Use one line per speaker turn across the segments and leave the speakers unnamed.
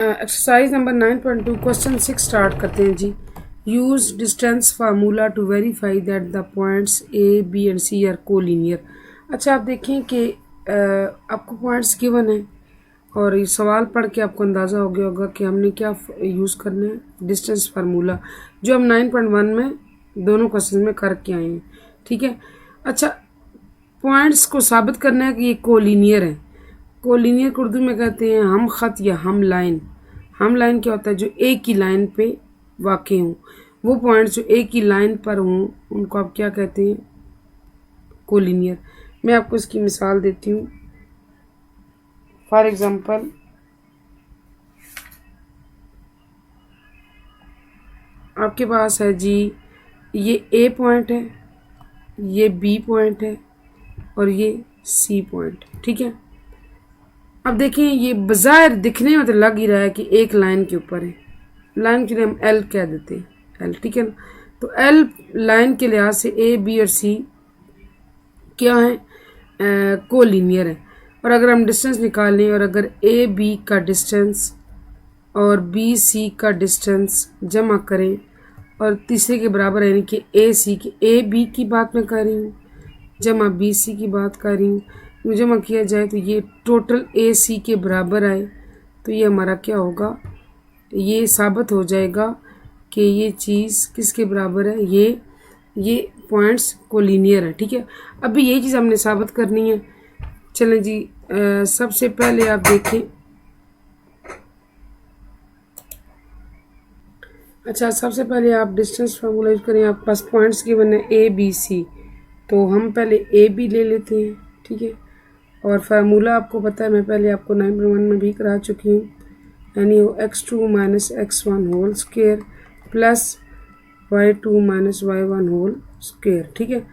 Exercise number 9.2 question 6 start करते हैं जी। Use distance formula to verify that the points A B and C are collinear. अच्छा, आप देखें कि आपको पॉइंट्स गिवन है और ये सवाल पढ़ के आपको अंदाज़ा हो गया होगा कि हमने क्या यूज़ करना है, डिस्टेंस फार्मूला, जो हम 9.1 में दोनों क्वेश्चन में करके आए हैं। ठीक है। अच्छा, पॉइंट्स को साबित करना है कि ये कोलिनियर है। कोलिनियर को उर्दू में कहते हैं हम ख़त या हम लाइन। हम लाइन क्या होता है? जो एक ही लाइन पे वाक़ हों, वो पॉइंट्स जो एक ही लाइन पर हों उनको आप क्या कहते हैं? कोलिनियर। मैं आपको इसकी मिसाल देती हूँ। फॉर एग्ज़ाम्पल, आपके पास है जी, ये ए पॉइंट है, ये बी पॉइंट है और ये सी पॉइंट। ठीक है। अब देखें, ये बज़ाहिर दिखने में तो लग ही रहा है कि एक लाइन के ऊपर है। लाइन के लिए हम एल कह देते हैं, एल। ठीक है ना। तो एल लाइन के लिहाज से ए बी और सी क्या है? कोलिनियर है। और अगर हम डिस्टेंस निकालें और अगर ए बी का डिस्टेंस और बी सी का डिस्टेंस जमा करें और तीसरे के बराबर यानी कि ए सी की, ए बी की बात मैं कर रही हूँ जमा बी सी की बात कर रही हूँ, जमा किया जाए तो ये टोटल ए सी के बराबर आए तो ये हमारा क्या होगा? ये साबित हो जाएगा कि ये चीज़ किसके बराबर है? ये पॉइंट्स कोलिनियर है। ठीक है। अभी यही चीज़ हमने साबित करनी है। चलें जी, सबसे पहले आप देखें। अच्छा, सबसे पहले आप डिस्टेंस फार्मूला यूज करें। आपके पास पॉइंट्स गिवन है ए बी सी, तो हम पहले ए बी ले लेते हैं। ठीक है। और फार्मूला आपको पता है, मैं पहले आपको 9.1 में भी करा चुकी हूँ, यानी वो x2 minus x1 whole square plus y2 minus y1 whole square. ठीक है।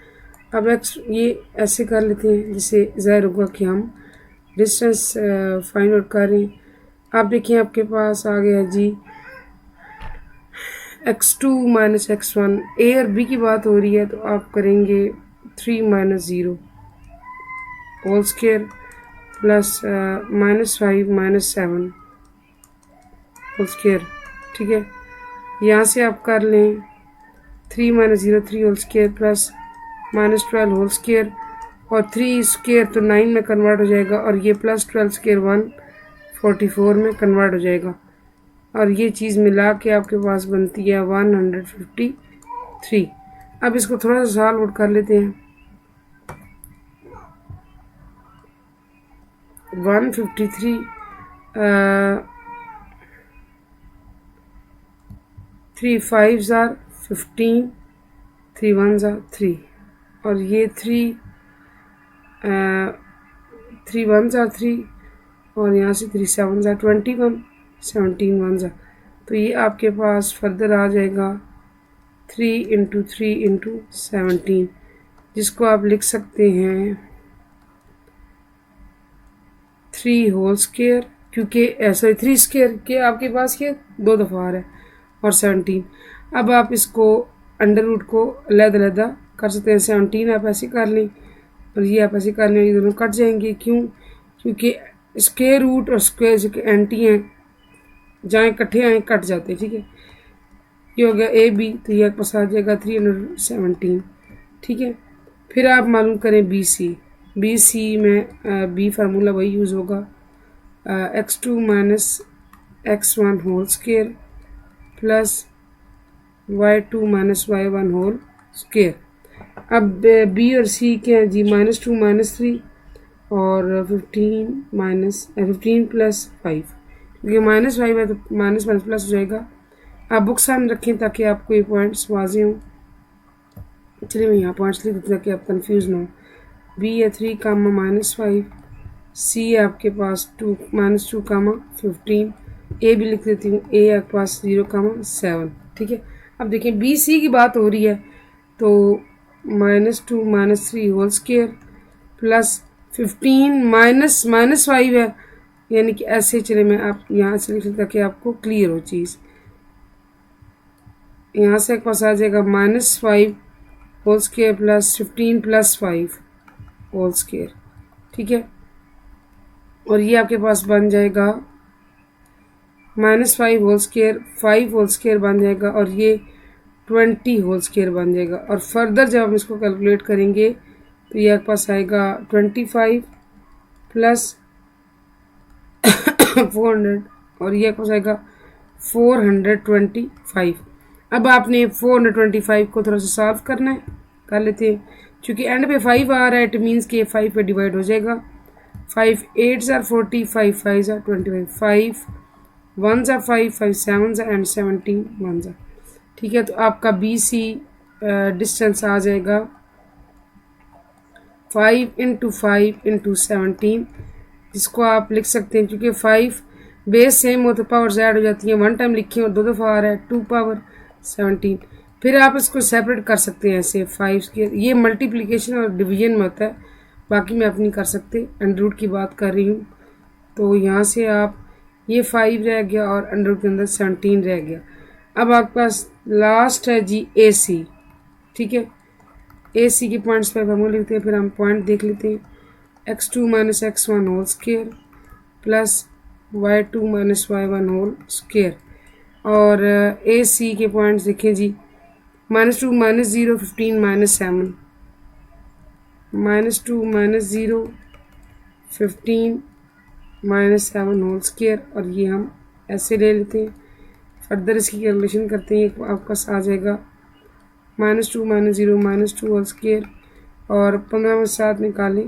अब x ये ऐसे कर लेते हैं जिससे ज़ाहिर होगा कि हम डिस्टेंस फाइंड आउट कर रहे हैं। आप देखिए, आपके पास आ गया जी x2 माइनस x1। ए और बी की बात हो रही है तो आप करेंगे 3 minus 0 whole square plus -5 minus 7 whole square. ठीक है। यहाँ से आप कर लें 3 minus 0 3 whole square plus -12 whole square, और 3 स्क्वेयर तो 9 में कन्वर्ट हो जाएगा और ये प्लस 12 स्क्वेयर 144 में कन्वर्ट हो जाएगा, और ये चीज़ मिला के आपके पास बनती है 153। अब इसको थोड़ा सा सॉल्व आउट कर लेते हैं। 153 3 5s आर 15, 3 1s आर 3, और ये 3 1s आर 3, और यहाँ से 3 7s आर 21, 17 1s आर, तो ये आपके पास फर्दर आ जाएगा 3 इंटू 3 इंटू 17, जिसको आप लिख सकते हैं 3 होल स्क्वेयर, क्योंकि ऐसा 3 स्क्वेयर के आपके पास ये 2 दफ़ा आ रहा है, और 17। अब आप इसको अंडर रूट को अलग-अलग कर सकते हैं। 17 आप ऐसे कर लें और ये आप ऐसे कर लें, ये दोनों कट जाएंगे। क्यों? क्योंकि स्क्वेयर रूट और स्क्वेयर जो एंटी हैं, जहाँ इकट्ठे आए कट जाते हैं। ठीक है। ये हो गया ए बी, तो ये आपके पास आ जाएगा 317। ठीक है। फिर आप मालूम करें बी सी। बी सी में बी फार्मूला वही यूज़ होगा, x2 minus x1 whole square plus y2 minus y1 whole square. अब बी और सी क्या है जी? -2 -3 और 15 प्लस 5, क्योंकि -5 है तो माइनस प्लस हो जाएगा। आप बुक सामने रखें ताकि आपको ये पॉइंट्स वाजे हों। चलिए, मैं यहाँ पॉइंट्स लिख देती हूँ ताकि आप कंफ्यूज ना हो। बी है 3 कामा -5, सी है आपके पास -2 कामा 15, ए भी लिख देती हूँ, ए आपके पास 0 कामा 7। ठीक है। अब देखिए, बी सी की बात हो रही है तो -2 -3 होल स्क्वेयर प्लस 15 -5 है, यानी कि ऐसे चले, मैं आप यहाँ से लिख लें ताकि आपको क्लियर हो चीज़। यहाँ से आपके पास आ जाएगा -5 whole square plus 15 plus 5 whole square. ठीक है। और ये आपके पास बन जाएगा -5 होल स्क्वायर 5 होल स्क्वायर बन जाएगा और ये 20 होल स्क्वायर बन जाएगा। और फर्दर जब हम इसको कैलकुलेट करेंगे तो ये आपके पास आएगा 25 प्लस 400 और ये आपके पास आएगा 425। अब आपने 425 को थोड़ा सा सॉल्व करना है, कर लेते हैं। क्योंकि एंड पे 5 आ रहा है, इट मीन्स कि 5 पे डिवाइड हो जाएगा। 5 8s are 40, 5 5s are 25, 5 1s are 5, 5 7s are and 17 1s are। ठीक है, तो आपका BC डिस्टेंस आ जाएगा 5 इंटू 5 इंटू 17, जिसको आप लिख सकते हैं क्योंकि 5 बेस सेम हो तो पावर ज़्यादा हो जाती है। 1 टाइम लिखी और 2 दफ़ा आ रहा है, 2 पावर 17। फिर आप इसको सेपरेट कर सकते हैं ऐसे 5 के, ये मल्टीप्लिकेशन और डिवीजन में होता है, बाकी मैं अपनी कर सकते। अंडर रूट की बात कर रही हूँ, तो यहाँ से आप ये 5 रह गया और अंडर रूट के अंदर 17 रह गया। अब आपके पास लास्ट है जी AC। ठीक है, AC के पॉइंट्स पर हम लिखते हैं, फिर हम पॉइंट देख लेते हैं। x2 minus x1 whole square plus y2 minus y1 whole square. और AC के पॉइंट्स देखें जी, -2 -0 15 -7, -2 -0 15 -7 होल स्क्वायर। और ये हम ऐसे ले लेते हैं, फर्दर इसकी कैलकुलेशन करते हैं। आपके पास आ जाएगा -2 -0 -2 होल स्क्वायर और 15 में 7 निकाले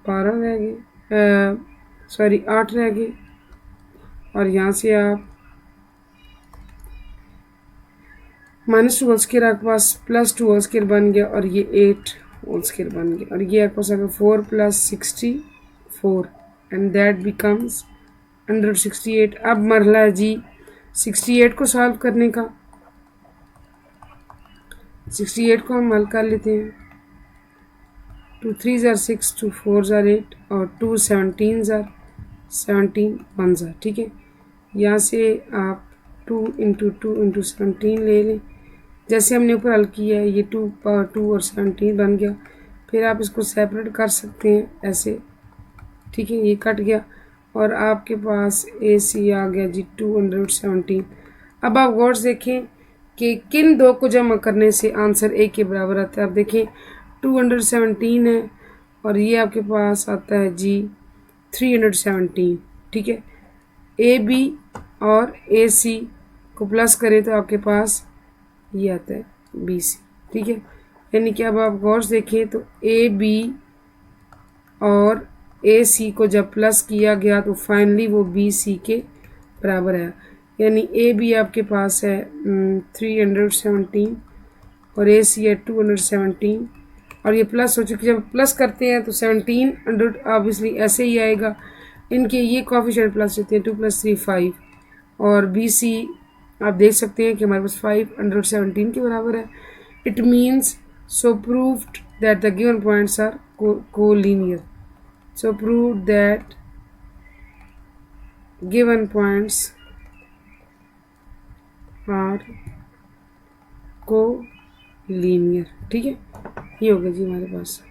12 रह गए, सॉरी 8 रह गए। और यहाँ से आप -2 होल स्क्वायर आपके पास +2 होल स्क्वायर बन गया और ये 8 होल स्क्वायर बन गया। और ये आपके पास आएगा 4 + 64 एंड दैट बिकम्स 168। अब मरला है जी 68 को सॉल्व करने का। 68 को हम हल कर लेते हैं। 2 3s are 6, 2 4s are 8 और 2 17s are 17 1s are। ठीक है, यहाँ से आप 2 × 2 × 17 ले लें, जैसे हमने ऊपर हल किया है। ये 2 पावर 2 और 17 बन गया। फिर आप इसको सेपरेट कर सकते हैं ऐसे। ठीक है, ये कट गया और आपके पास AC आ गया जी 217। अब आप गौर से देखें कि किन दो को जमा करने से आंसर एक के बराबर आता है। आप देखें 217 है और ये आपके पास आता है जी 317। ठीक है, AB और AC को प्लस करें तो आपके पास ये आता है BC। ठीक है, यानी कि अब आप गौर से देखें तो AB और AC को जब प्लस किया गया तो फाइनली वो BC के बराबर है। यानी AB आपके पास है 317 और AC है 217 और ये प्लस हो चुकी। जब प्लस करते हैं तो 1700 ऑब्वियसली ऐसे ही आएगा। इनके ये कोएफिशिएंट प्लस होते हैं, 2 + 3 5 और BC आप देख सकते हैं कि हमारे पास 517 के बराबर है। It means so proved that the given points are collinear. So prove that given points are co-linear। ठीक है, ये हो गया जी हमारे पास।